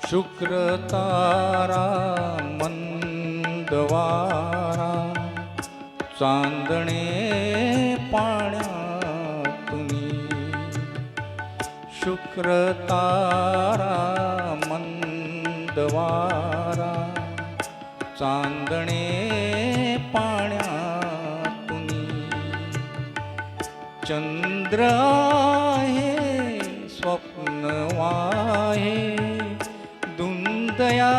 शुक्र तारा मंदवारा चांदणे पाण्यातुनी शुक्र तारा मंदवारा चांदणे पाण्यातुनी चंद्र आहे स्वप्न वाहे दुंदया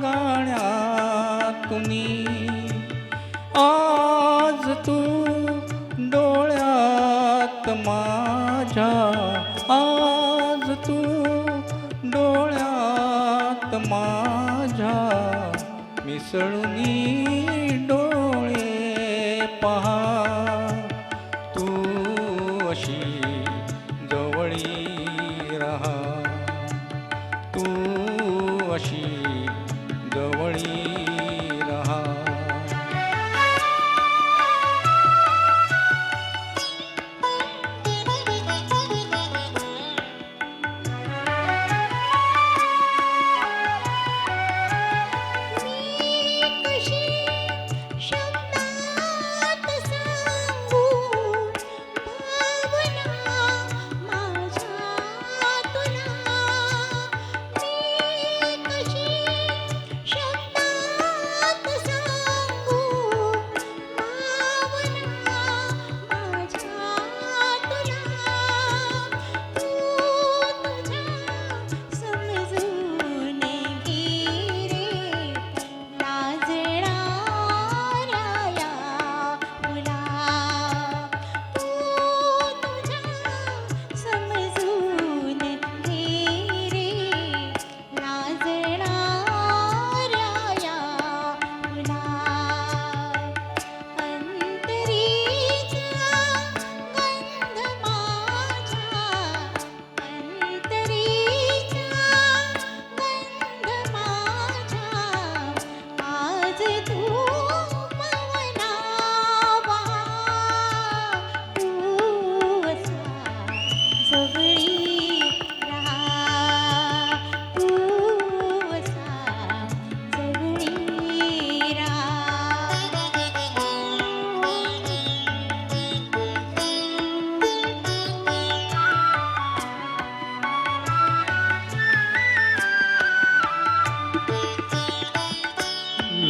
गाण्यातुनी आज तू डोळ्यात माझ्या आज तू डोळ्यात माझ्या मिसळुनी डोळे पहा तू अशी जवळी रहा तू अशी जवळी रहा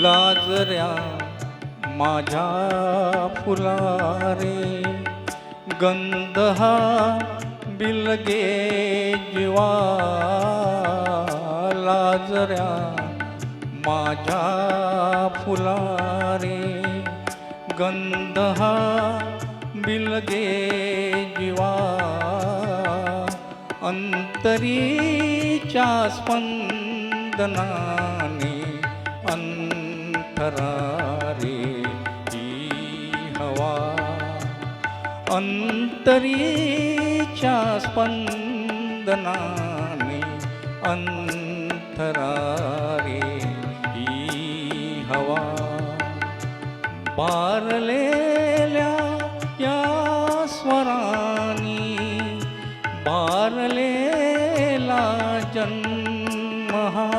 लाजऱ्या माझ्या फुलारे गंध हा बिलगे जीवा लाजऱ्या माझ्या फुलारे गंध हा बिलगे जीवा अंतरीच्या स्पंदनाने अंतरारे ही हवा अंतरीच्या स्पंदनाने अंतरारे ही हवा बारलेल्या या स्वरानी बारलेला जन्म हा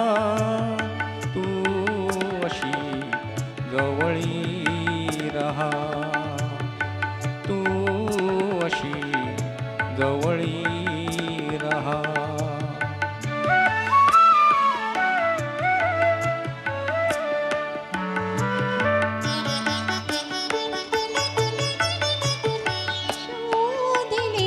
जवळी रहा तू अशी जवळी रहा शोधले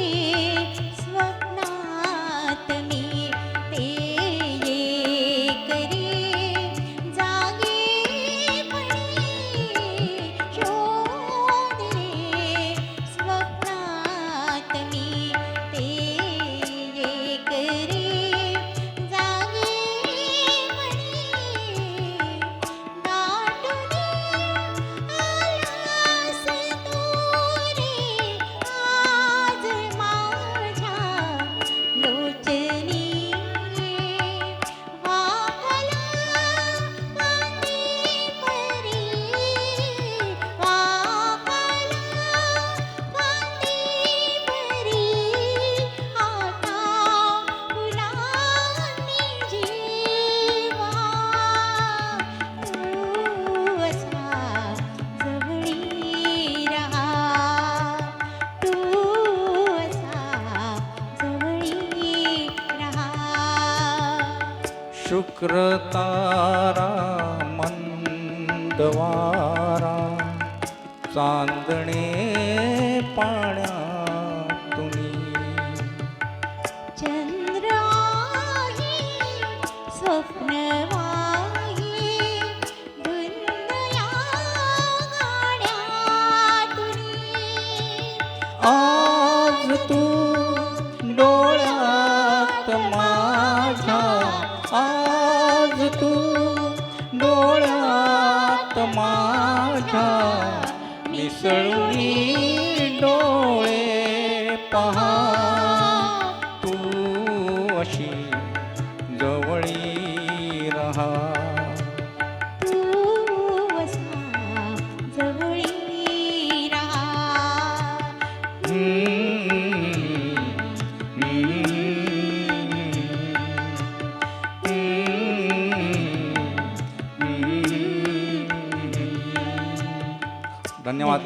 शुक्रतारा मंदवारा चांदणे पाण्यातुनी चंद्राही स्वप्नवाही धुंदया गाण्यातुनी आज तू डोळ्यात माझ्या आज तू डोळ्यात माझ्या मिसळूनी डोळे पहा तू अशी जवळी रहा तू असा जवळी राहा धन्यवाद.